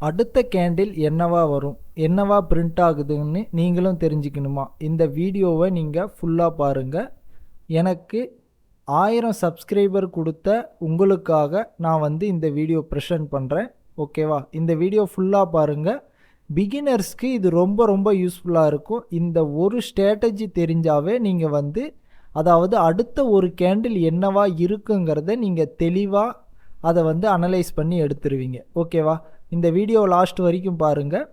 அடுத்த கேண்டில் என்னவா வரும், என்னவா பிரிண்ட் ஆகுதுன்னு நீங்களும் தெரிஞ்சுக்கணுமா? இந்த வீடியோவை நீங்கள் ஃபுல்லாக பாருங்கள். எனக்கு 1000 சப்ஸ்கிரைபர் கொடுத்த உங்களுக்காக நான் வந்து இந்த வீடியோ ப்ரெசென்ட் பண்ணுறேன். ஓகேவா? இந்த வீடியோ ஃபுல்லாக பாருங்கள். பிகினர்ஸ்க்கு இது ரொம்ப ரொம்ப யூஸ்ஃபுல்லாக இருக்கும். இந்த ஒரு ஸ்ட்ராட்டஜி தெரிஞ்சாவே நீங்கள் வந்து அதாவது அடுத்த ஒரு கேண்டில் என்னவா இருக்குங்கிறத நீங்கள் தெளிவாக அதை வந்து அனலைஸ் பண்ணி எடுத்துருவீங்க. ஓகேவா? இந்த வீடியோ லாஸ்ட் வரைக்கும் பாருங்கள்.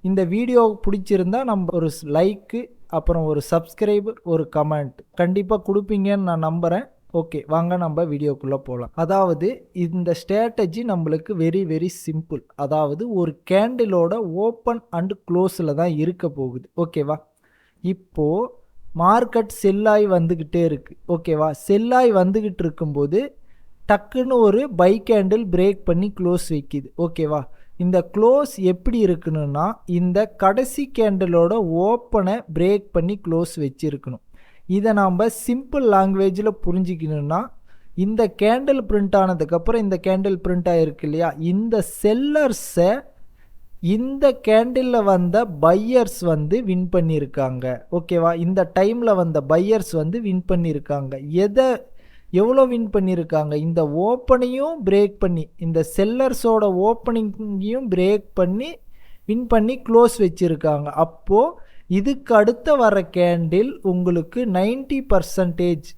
இந்த வீடியோ பிடிச்சிருந்தா நம்ம ஒரு லைக்கு, அப்புறம் ஒரு சப்ஸ்கிரைபர், ஒரு கமெண்ட் கண்டிப்பாக கொடுப்பீங்கன்னு நான் நம்புகிறேன். ஓகே, வாங்க நம்ம வீடியோக்குள்ளே போகலாம். அதாவது இந்த ஸ்ட்ராட்டஜி நம்மளுக்கு வெரி வெரி சிம்பிள். அதாவது ஒரு கேண்டிலோட ஓப்பன் அண்ட் க்ளோஸில் தான் இருக்க போகுது. ஓகேவா? இப்போது மார்க்கெட் செல்லாகி வந்துக்கிட்டே இருக்குது. ஓகேவா? செல்லாகி வந்துக்கிட்டு இருக்கும்போது டக்குன்னு ஒரு பை கேண்டில் பிரேக் பண்ணி க்ளோஸ் வைக்கிது. ஓகேவா? இந்த க்ளோஸ் எப்படி இருக்குன்னா, இந்த கடைசி கேண்டிலோட ஓப்பனை பிரேக் பண்ணி க்ளோஸ் வச்சுருக்கணும். இதை நாம் சிம்பிள் லாங்குவேஜில் புரிஞ்சிக்கணுன்னா, இந்த கேண்டில் பிரிண்ட் ஆனதுக்கப்புறம் இந்த கேண்டில் பிரிண்ட் ஆகிருக்கு இல்லையா, இந்த செல்லர்ஸை இந்த கேண்டிலில் வந்த பையர்ஸ் வந்து வின் பண்ணியிருக்காங்க. ஓகேவா? இந்த டைமில் வந்த பையர்ஸ் வந்து வின் பண்ணியிருக்காங்க. எவ்வளோ வின் பண்ணியிருக்காங்க? இந்த ஓப்பனையும் பிரேக் பண்ணி, இந்த செல்லர்ஸோட ஓப்பனிங்கையும் பிரேக் பண்ணி வின் பண்ணி க்ளோஸ் வச்சுருக்காங்க. அப்போது இதுக்கு அடுத்த வர கேண்டில் உங்களுக்கு 90%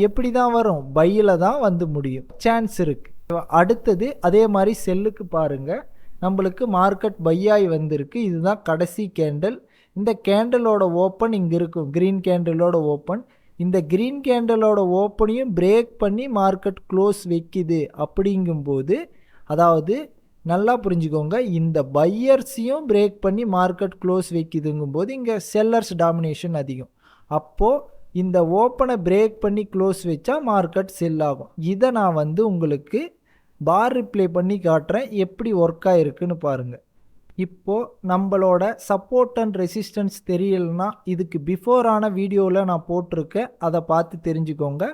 எப்படி தான் வரும்? பையில் தான் வந்து முடியும். சான்ஸ் இருக்குது. அடுத்தது அதே மாதிரி செல்லுக்கு பாருங்கள். நம்மளுக்கு மார்க்கெட் பையாய் வந்திருக்கு. இதுதான் கடைசி கேண்டில். இந்த கேண்டிலோட ஓப்பன் இங்கே இருக்கும், க்ரீன் கேண்டிலோட ஓப்பன். இந்த க்ரீன் கேண்டலோட ஓப்பனையும் பிரேக் பண்ணி மார்க்கெட் க்ளோஸ் வைக்குது. அப்படிங்கும்போது அதாவது நல்லா புரிஞ்சுக்கோங்க, இந்த பையர்ஸையும் பிரேக் பண்ணி மார்க்கெட் க்ளோஸ் வைக்குதுங்கும்போது இங்கே செல்லர்ஸ் டாமினேஷன் அதிகம். அப்போது இந்த ஓப்பனை பிரேக் பண்ணி க்ளோஸ் வச்சா மார்க்கெட் செல் ஆகும். இதை நான் வந்து உங்களுக்கு பார் ரிப்ளை பண்ணி காட்டுறேன், எப்படி ஒர்க் ஆகிருக்குன்னு பாருங்கள். இப்போது நம்மளோட சப்போர்ட் அண்ட் ரெசிஸ்டன்ஸ் தெரியலனா இதுக்கு பிஃபோரான வீடியோவில் நான் போட்டிருக்கேன், அதை பார்த்து தெரிஞ்சுக்கோங்க.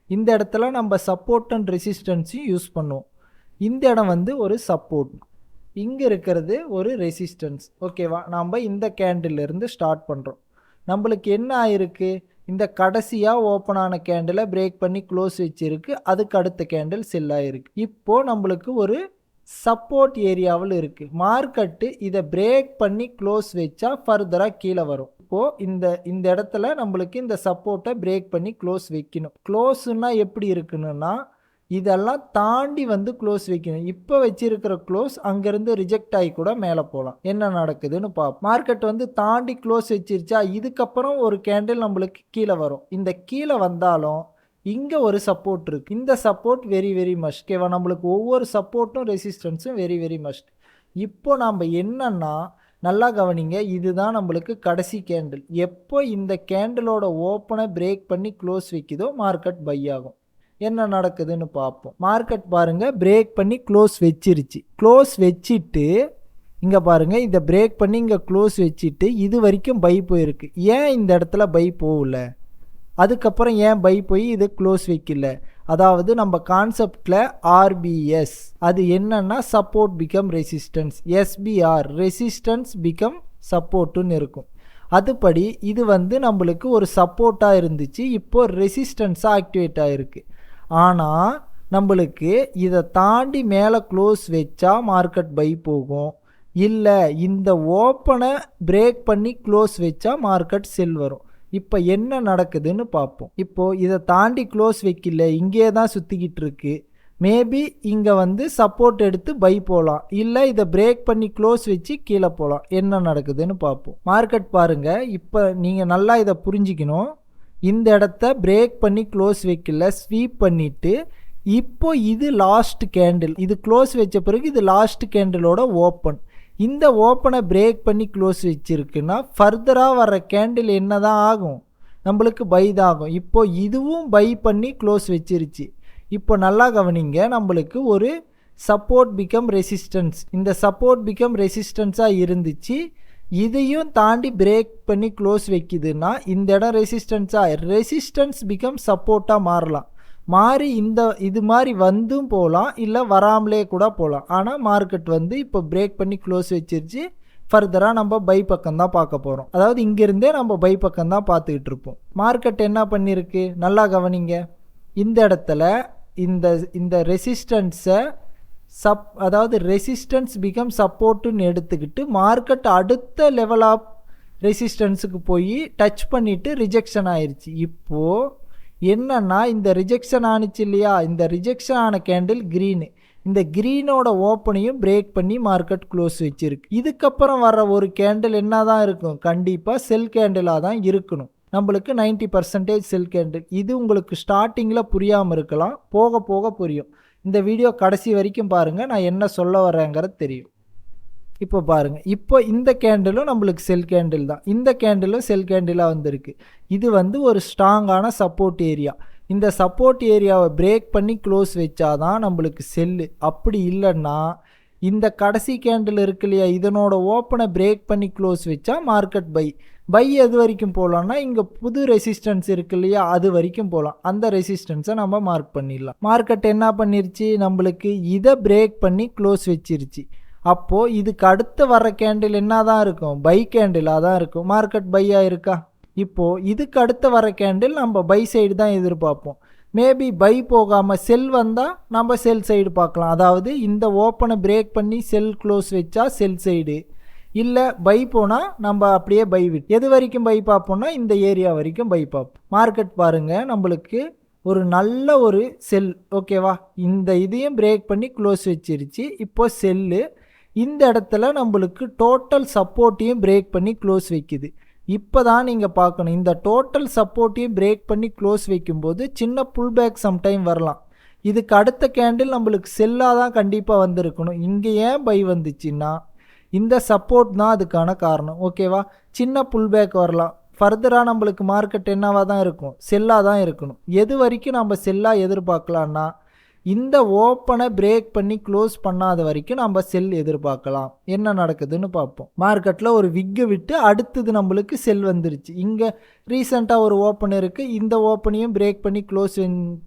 இந்த இடத்துல நம்ம சப்போர்ட் அண்ட் ரெசிஸ்டன்ஸையும் யூஸ் பண்ணுவோம். இந்த இடம் வந்து ஒரு சப்போர்ட், இங்கே இருக்கிறது ஒரு ரெசிஸ்டன்ஸ். ஓகேவா? நம்ம இந்த கேண்டிலிருந்து ஸ்டார்ட் பண்ணுறோம். நம்மளுக்கு என்ன ஆயிருக்கு? இந்த கடைசியாக ஓப்பன் ஆன கேண்டிலை பிரேக் பண்ணி க்ளோஸ் வச்சுருக்கு. அதுக்கு அடுத்த கேண்டில் செல் ஆகிருக்கு. இப்போது நம்மளுக்கு ஒரு சப்போர்ட் ஏரியாவில் இருக்குது. மார்க்கெட்டு இதை பிரேக் பண்ணி க்ளோஸ் வச்சா ஃபர்தராக கீழே வரும். இப்போது இந்த இடத்துல நம்மளுக்கு இந்த சப்போர்ட்டை பிரேக் பண்ணி க்ளோஸ் வைக்கணும். க்ளோஸுன்னா எப்படி இருக்குன்னா, இதெல்லாம் தாண்டி வந்து க்ளோஸ் வைக்கணும். இப்போ வச்சிருக்கிற க்ளோஸ் அங்கேருந்து ரிஜெக்ட் ஆகி கூட மேலே போகலாம். என்ன நடக்குதுன்னு பார்ப்போம். மார்க்கெட் வந்து தாண்டி க்ளோஸ் வச்சிருச்சா, இதுக்கப்புறம் ஒரு கேண்டில் நம்மளுக்கு கீழே வரும். இந்த கீழே வந்தாலும் இங்கே ஒரு சப்போர்ட் இருக்குது. இந்த சப்போர்ட் வெரி வெரி மஸ்ட். ஓகேவா? நம்மளுக்கு ஒவ்வொரு சப்போர்ட்டும் ரெசிஸ்டன்ஸும் வெரி வெரி மஸ்ட். இப்போ நாம் என்னன்னா நல்லா கவனிங்க, இதுதான் நம்மளுக்கு கடைசி கேண்டில். எப்போ இந்த கேண்டிலோட ஓப்பனை பிரேக் பண்ணி க்ளோஸ் வைக்குதோ மார்க்கெட் பை ஆகும். என்ன நடக்குதுன்னு பார்ப்போம். மார்க்கெட் பாருங்கள், பிரேக் பண்ணி க்ளோஸ் வச்சிருச்சு. க்ளோஸ் வச்சுட்டு இங்கே பாருங்கள், இதை பிரேக் பண்ணி இங்கே க்ளோஸ் வச்சுட்டு இது வரைக்கும் பை போயிருக்கு. ஏன் இந்த இடத்துல பை போகல? அதுக்கப்புறம் ஏன் பை போய் இது க்ளோஸ் வைக்கல? அதாவது நம்ம கான்செப்டில் ஆர்பிஎஸ் அது என்னன்னா support become resistance, SBR resistance become சப்போர்ட்டுன்னு இருக்கும். அதுபடி இது வந்து நம்மளுக்கு ஒரு சப்போர்ட்டாக இருந்துச்சு, இப்போ ரெசிஸ்டன்ஸாக ஆக்டிவேட் ஆகிருக்கு. ஆனால் நம்மளுக்கு இதை தாண்டி மேலே க்ளோஸ் வச்சா மார்க்கெட் பை போகும். இல்லை இந்த ஓப்பனை பிரேக் பண்ணி க்ளோஸ் வச்சா மார்க்கெட் செல் வரும். இப்போ என்ன நடக்குதுன்னு பார்ப்போம். இப்போது இதை தாண்டி க்ளோஸ் வைக்கல, இங்கே தான் சுற்றிக்கிட்டு இருக்கு. மேபி இங்கே வந்து சப்போர்ட் எடுத்து பை போகலாம், இல்லை இதை பிரேக் பண்ணி க்ளோஸ் வச்சு கீழே போகலாம். என்ன நடக்குதுன்னு பார்ப்போம். மார்க்கெட் பாருங்கள், இப்போ நீங்கள் நல்லா இதை புரிஞ்சிக்கணும். இந்த இடத்த பிரேக் பண்ணி க்ளோஸ் வைக்கல, ஸ்வீப் பண்ணிவிட்டு இப்போ இது லாஸ்ட் கேண்டில். இது க்ளோஸ் வச்ச பிறகு இது லாஸ்ட் கேண்டிலோட ஓப்பன். இந்த ஓப்பனை பிரேக் பண்ணி க்ளோஸ் வச்சுருக்குன்னா ஃபர்தராக வர்ற கேண்டில் என்ன தான் ஆகும்? நம்மளுக்கு பை தான் ஆகும். இப்போ இதுவும் பை பண்ணி க்ளோஸ் வச்சிருச்சு. இப்போ நல்லா கவனிங்க, நம்மளுக்கு ஒரு சப்போர்ட் பிகம் ரெசிஸ்டன்ஸ், இந்த சப்போர்ட் பிகம் ரெசிஸ்டன்ஸாக இருந்துச்சு. இதையும் தாண்டி பிரேக் பண்ணி க்ளோஸ் வைக்குதுன்னா இந்த இடம் ரெசிஸ்டன்ஸாக, ரெசிஸ்டன்ஸ் பிகம் சப்போர்ட்டாக மாறலாம். மாறி இது மாதிரி வந்தும் போகலாம், இல்லை வராமலே கூட போகலாம். ஆனால் மார்க்கெட் வந்து இப்போ பிரேக் பண்ணி க்ளோஸ் வச்சிருச்சு. ஃபர்தராக நம்ம பை பக்கம் தான் பார்க்க போகிறோம். அதாவது இங்கேருந்தே நம்ம பை பக்கம் தான் பார்த்துக்கிட்டு இருப்போம். மார்க்கெட் என்ன பண்ணியிருக்கு நல்லா கவனிங்க. இந்த இடத்துல இந்த ரெசிஸ்டன்ஸை அதாவது ரெசிஸ்டன்ஸ் பிகம் சப்போர்ட்டுன்னு எடுத்துக்கிட்டு மார்க்கெட் அடுத்த லெவல் ஆஃப் ரெசிஸ்டன்ஸுக்கு போய் டச் பண்ணிவிட்டு ரிஜெக்ஷன் ஆயிடுச்சு. இப்போது என்னன்னா இந்த ரிஜெக்ஷன் ஆனிச்சு இல்லையா, இந்த ரிஜெக்ஷன் ஆன கேண்டில் க்ரீனு, இந்த க்ரீனோட ஓப்பனையும் பிரேக் பண்ணி மார்க்கெட் க்ளோஸ் வச்சிருக்கு. இதுக்கப்புறம் வர ஒரு கேண்டில் என்ன தான் இருக்கும், கண்டிப்பாக செல் கேண்டிலாக தான் இருக்கணும். நம்மளுக்கு 90% செல் கேண்டில். இது உங்களுக்கு ஸ்டார்டிங்கில் புரியாமல் இருக்கலாம், போக போக புரியும். இந்த வீடியோ கடைசி வரைக்கும் பாருங்கள், நான் என்ன சொல்ல வரேங்கிறது தெரியும். இப்போ பாருங்கள், இப்போ இந்த கேண்டிலும் நம்மளுக்கு செல் கேண்டில் தான், இந்த கேண்டிலும் செல் கேண்டிலாக வந்திருக்கு. இது வந்து ஒரு ஸ்ட்ராங்கான சப்போர்ட் ஏரியா. இந்த சப்போர்ட் ஏரியாவை பிரேக் பண்ணி க்ளோஸ் வச்சாதான் நம்மளுக்கு செல்லு. அப்படி இல்லைன்னா இந்த கடைசி கேண்டில் இருக்கு இல்லையா, இதனோட ஓப்பனை பிரேக் பண்ணி க்ளோஸ் வச்சா மார்க்கெட் பை எது வரைக்கும் போகலான்னா இங்கே புது ரெசிஸ்டன்ஸ் இருக்கு இல்லையா, அது வரைக்கும் போகலாம். அந்த ரெசிஸ்டன்ஸை நம்ம மார்க் பண்ணிடலாம். மார்க்கெட் என்ன பண்ணிருச்சு, நம்மளுக்கு இதை பிரேக் பண்ணி க்ளோஸ் வச்சிருச்சு. அப்போது இதுக்கு அடுத்து வர கேண்டில் என்ன தான் இருக்கும், பை கேண்டிலாக தான் இருக்கும். மார்க்கெட் பையாக இருக்கா. இப்போது இதுக்கு அடுத்து வர கேண்டில் நம்ம பை சைடு தான் எதிர்பார்ப்போம். மேபி பை போகாமல் செல் வந்தால் நம்ம செல் சைடு பார்க்கலாம். அதாவது இந்த ஓப்பனை பிரேக் பண்ணி செல் க்ளோஸ் வச்சா செல் சைடு, இல்லை பை போனால் நம்ம அப்படியே பை விட்டு எது வரைக்கும் பை பார்ப்போம்னா இந்த ஏரியா வரைக்கும் பை பார்ப்போம். மார்க்கெட் பாருங்கள், நம்மளுக்கு ஒரு நல்ல ஒரு செல், ஓகேவா, இந்த இதையும் பிரேக் பண்ணி க்ளோஸ் வச்சிருச்சு. இப்போ செல்லு இந்த இடத்துல நம்மளுக்கு டோட்டல் சப்போர்ட்டையும் பிரேக் பண்ணி க்ளோஸ் வைக்குது. இப்போ தான் நீங்கள் பார்க்கணும், இந்த டோட்டல் சப்போர்ட்டையும் பிரேக் பண்ணி க்ளோஸ் வைக்கும்போது சின்ன புல் பேக் சம்டைம் வரலாம். இதுக்கு அடுத்த கேண்டில் நம்மளுக்கு செல்லாக தான் கண்டிப்பாக வந்திருக்கணும். இங்கே ஏன் பை வந்துச்சுன்னா இந்த சப்போர்ட் தான் அதுக்கான காரணம், ஓகேவா. சின்ன புல் பேக் வரலாம். ஃபர்தராக நம்மளுக்கு மார்க்கெட் என்னவாக தான் இருக்கும், செல்லாக தான் இருக்கணும். எது வரைக்கும் நம்ம செல்லாக எதிர்பார்க்கலான்னா இந்த ஓப்பனை பிரேக் பண்ணி க்ளோஸ் பண்ணாத வரைக்கும் நம்ம செல் எதிர்பார்க்கலாம். என்ன நடக்குதுன்னு பார்ப்போம். மார்க்கெட்டில் ஒரு விக்கு விட்டு அடுத்தது நம்மளுக்கு செல் வந்துருச்சு. இங்கே ரீசெண்டாக ஒரு ஓப்பன் இருக்குது, இந்த ஓப்பனையும் பிரேக் பண்ணி க்ளோஸ்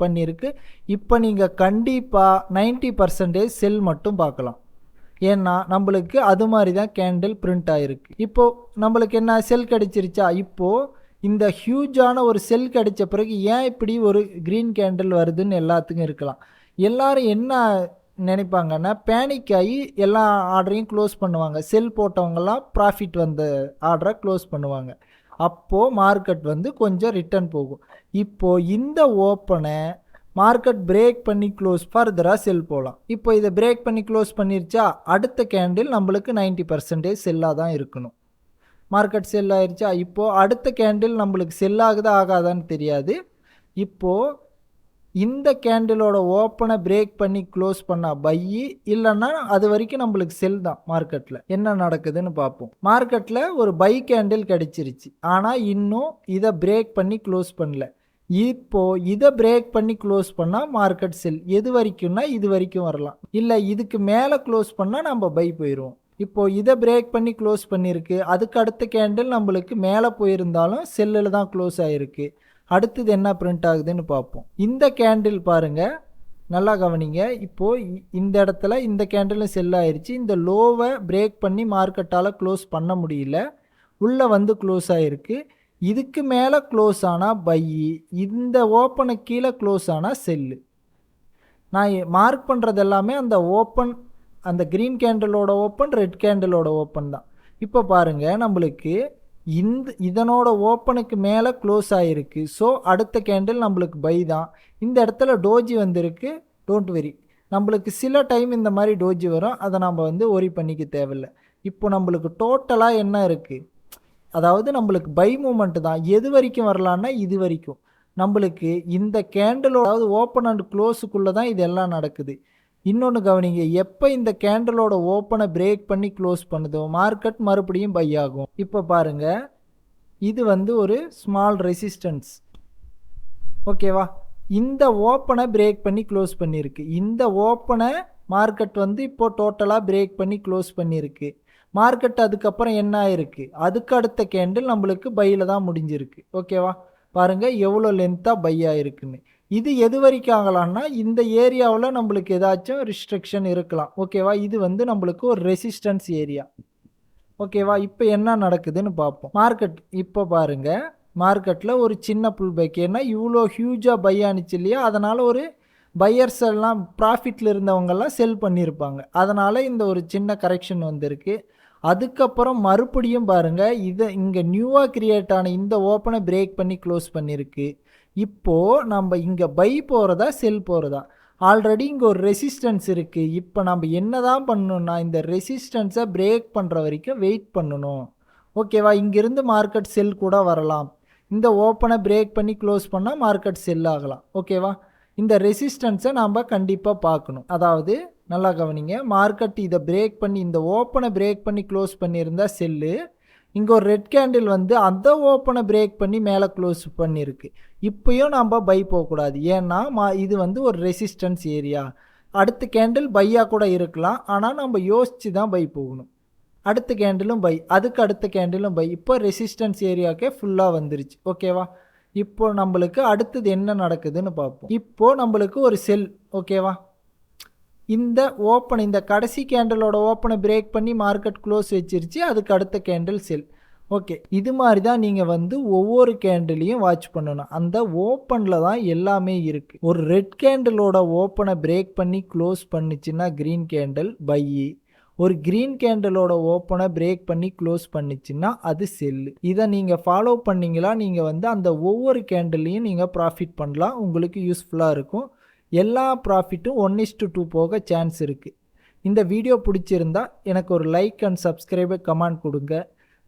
பண்ணியிருக்கு. இப்போ நீங்கள் கண்டிப்பாக 90% செல் மட்டும் பார்க்கலாம். ஏன்னா நம்மளுக்கு அது மாதிரி தான் கேண்டில் பிரிண்ட் ஆகிருக்கு. இப்போது நம்மளுக்கு என்ன செல் கிடச்சிருச்சா. இப்போது இந்த ஹியூஜான ஒரு செல் கிடைச்ச பிறகு ஏன் இப்படி ஒரு க்ரீன் கேண்டில் வருதுன்னு எல்லாத்துக்கும் இருக்கலாம். எல்லாரும் என்ன நினைப்பாங்கன்னா பேனிக் ஆகி எல்லா ஆர்டரையும் க்ளோஸ் பண்ணுவாங்க. செல் போட்டவங்கெல்லாம் ப்ராஃபிட் வந்த ஆர்டரை க்ளோஸ் பண்ணுவாங்க. அப்போது மார்க்கெட் வந்து கொஞ்சம் ரிட்டர்ன் போகும். இப்போது இந்த ஓப்பனை மார்க்கெட் பிரேக் பண்ணி க்ளோஸ் ஃபர்தராக செல் போகலாம். இப்போ இதை பிரேக் பண்ணி க்ளோஸ் பண்ணிருச்சா, அடுத்த கேண்டில் நம்மளுக்கு 90% செல்லாக தான் இருக்கணும். மார்க்கெட் செல் ஆயிடுச்சா. இப்போது அடுத்த கேண்டில் நம்மளுக்கு செல் ஆகுதா ஆகாதான்னு தெரியாது. இப்போது இந்த கேண்டிலோட ஓப்பனை பிரேக் பண்ணி க்ளோஸ் பண்ணால் பை, இல்லைன்னா அது வரைக்கும் நம்மளுக்கு செல் தான். மார்க்கெட்டில் என்ன நடக்குதுன்னு பார்ப்போம். மார்க்கெட்டில் ஒரு பை கேண்டில் கிடச்சிருச்சு, ஆனால் இன்னும் இதை பிரேக் பண்ணி க்ளோஸ் பண்ணல. இப்போது இதை பிரேக் பண்ணி க்ளோஸ் பண்ணால் மார்க்கெட் செல். எது வரைக்கும்னா இது வரைக்கும் வரலாம், இல்லை இதுக்கு மேலே க்ளோஸ் பண்ணால் நம்ம பை போயிடுவோம். இப்போது இதை பிரேக் பண்ணி க்ளோஸ் பண்ணியிருக்கு. அதுக்கு அடுத்த கேண்டில் நம்மளுக்கு மேலே போயிருந்தாலும் செல்லில் தான் க்ளோஸ் ஆகிருக்கு. அடுத்தது என்ன பிரிண்ட் ஆகுதுன்னு பார்ப்போம். இந்த கேண்டில் பாருங்கள், நல்லா கவனிங்க. இப்போது இந்த இடத்துல இந்த கேண்டிலும் செல் ஆயிடுச்சு. இந்த லோவை பிரேக் பண்ணி மார்க்கெட்டால் க்ளோஸ் பண்ண முடியல, உள்ளே வந்து க்ளோஸ் ஆகிருக்கு. இதுக்கு மேலே க்ளோஸ் ஆனால் பை, இந்த ஓப்பனை கீழே க்ளோஸ் ஆனால் செல்லு. நான் மார்க் பண்ணுறது எல்லாமே அந்த ஓப்பன், அந்த க்ரீன் கேண்டிலோட ஓப்பன், ரெட் கேண்டிலோட ஓப்பன் தான். இப்போ பாருங்கள், நம்மளுக்கு இதனோட ஓப்பனுக்கு மேலே க்ளோஸ் ஆகிருக்கு. ஸோ அடுத்த கேண்டில் நம்மளுக்கு பை தான். இந்த இடத்துல டோஜி வந்திருக்கு, டோன்ட் வெரி. நம்மளுக்கு சில டைம் இந்த மாதிரி டோஜி வரும், அதை நம்ம வந்து ஒரி பண்ணிக்க தேவையில்லை. இப்போ நம்மளுக்கு டோட்டலாக என்ன இருக்குது, அதாவது நம்மளுக்கு பை மூமெண்ட் தான். எது வரைக்கும் வரலான்னா இது வரைக்கும். நம்மளுக்கு இந்த கேண்டிலோட அதாவது ஓப்பன் அண்ட் க்ளோஸுக்குள்ளே தான் இதெல்லாம் நடக்குது. இன்னொன்று கவனிங்க, எப்போ இந்த கேண்டிலோட ஓப்பனை பிரேக் பண்ணி க்ளோஸ் பண்ணுதோ மார்க்கெட் மறுபடியும் பை ஆகும். இப்போ பாருங்கள், இது வந்து ஒரு ஸ்மால் ரெசிஸ்டன்ஸ், ஓகேவா. இந்த ஓப்பனை பிரேக் பண்ணி க்ளோஸ் பண்ணியிருக்கு. இந்த ஓப்பனை மார்க்கெட் வந்து இப்போது டோட்டலாக பிரேக் பண்ணி க்ளோஸ் பண்ணியிருக்கு. மார்க்கெட் அதுக்கப்புறம் என்ன ஆயிருக்கு, அதுக்கு அடுத்த கேண்டில் நம்மளுக்கு பையில் தான் முடிஞ்சிருக்கு, ஓகேவா. பாருங்கள் எவ்வளோ லென்த்தாக பை ஆகிருக்குன்னு. இது எது வரைக்கும் ஆகலாம்னா, இந்த ஏரியாவுல நம்மளுக்கு ஏதாச்சும் ரிஸ்ட்ரிக்ஷன் இருக்கலாம். ஓகேவா? இது வந்து நம்மளுக்கு ஒரு ரெசிஸ்டன்ஸ் ஏரியா. ஓகேவா? இப்ப என்ன நடக்குதுன்னு பார்ப்போம். மார்க்கெட் இப்ப பாருங்க. மார்க்கெட்ல ஒரு சின்ன புல் பேக். ஏன்னா இவ்ளோ ஹியூஜா பை ஆனுச்சு இல்லையா? அதனால ஒரு பையர்ஸ் எல்லாம் ப்ராஃபிட்ல இருந்தவங்கலாம் செல் பண்ணியிருப்பாங்க. அதனால இந்த ஒரு சின்ன கரெக்ஷன் வந்திருக்கு. அதுக்கப்புறம் மறுபடியும் பாருங்க, இங்க நியூவா கிரியேட் ஆன இந்த ஓப்பன பிரேக் பண்ணி க்ளோஸ் பண்ணியிருக்கு. இப்போ நம்ம இங்க பை போறதா, செல் போறதா? ஆல்ரெடி இங்க ஒரு ரெசிஸ்டன்ஸ் இருக்கு. இப்ப நம்ம என்னதான் பண்ணணும்னா, இந்த ரெசிஸ்டன்ஸ பிரேக் பண்ற வரைக்கும் வெயிட் பண்ணணும். ஓகேவா? இங்கிருந்து மார்க்கெட் செல் கூட வரலாம். இந்த ஓப்பன பிரேக் பண்ணி க்ளோஸ் பண்ணா மார்க்கெட் செல் ஆகலாம். ஓகேவா? இந்த ரெசிஸ்டன்ஸை நாம் கண்டிப்பாக பார்க்கணும். அதாவது நல்லா கவனிங்க, மார்க்கெட் இதை பிரேக் பண்ணி இந்த ஓப்பனை பிரேக் பண்ணி க்ளோஸ் பண்ணியிருந்தா செல்லு, இங்கே ஒரு ரெட் கேண்டில் வந்து அந்த ஓப்பனை பிரேக் பண்ணி மேலே க்ளோஸ் பண்ணியிருக்கு. இப்பயும் நம்ம பை போகக்கூடாது. ஏன்னா இது வந்து ஒரு ரெசிஸ்டன்ஸ் ஏரியா. அடுத்த கேண்டில் பையாக கூட இருக்கலாம். ஆனால் நம்ம யோசித்து தான் பை போகணும். அடுத்த கேண்டிலும் பை, அதுக்கு அடுத்த கேண்டிலும் பை. இப்போ ரெசிஸ்டன்ஸ் ஏரியாவுக்கே ஃபுல்லாக வந்துருச்சு. ஓகேவா? இப்போ நம்மளுக்கு அடுத்தது என்ன நடக்குதுன்னு பார்ப்போம். இப்போ நம்மளுக்கு ஒரு செல். ஓகேவா? இந்த கடைசி கேண்டிலோட ஓப்பனை பிரேக் பண்ணி மார்க்கெட் க்ளோஸ் வச்சிருச்சு. அதுக்கு அடுத்த கேண்டில் செல். ஓகே, இது மாதிரி தான் நீங்கள் வந்து ஒவ்வொரு கேண்டிலையும் வாட்ச் பண்ணணும். அந்த ஓப்பனில் தான் எல்லாமே இருக்குது. ஒரு ரெட் கேண்டிலோட ஓப்பனை பிரேக் பண்ணி க்ளோஸ் பண்ணிச்சுன்னா க்ரீன் கேண்டில் பை. ஒரு க்ரீன் கேண்டிலோட ஓப்பனை பிரேக் பண்ணி க்ளோஸ் பண்ணிச்சுன்னா அது செல்லு. இதை நீங்கள் ஃபாலோ பண்ணிங்களா, நீங்கள் வந்து அந்த ஒவ்வொரு கேண்டிலையும் நீங்கள் ப்ராஃபிட் பண்ணலாம். உங்களுக்கு யூஸ்ஃபுல்லாக இருக்கும். எல்லா ப்ராஃபிட்டும் 1:2 போக சான்ஸ் இருக்குது. இந்த வீடியோ பிடிச்சிருந்தா எனக்கு ஒரு லைக் அண்ட் சப்ஸ்கிரைபை கமெண்ட் கொடுங்க.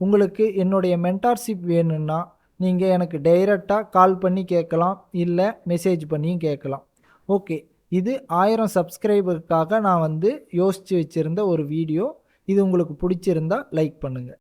உங்களுக்கு என்னுடைய மென்டார்ஷிப் வேணும்னா நீங்கள் எனக்கு டைரெக்டாக கால் பண்ணி கேட்கலாம், இல்லை மெசேஜ் பண்ணியும் கேட்கலாம். ஓகே, இது 1000 சப்ஸ்கிரைபருக்காக நான் வந்து யோசித்து வச்சுருந்த ஒரு வீடியோ. இது உங்களுக்கு பிடிச்சிருந்தா லைக் பண்ணுங்கள்.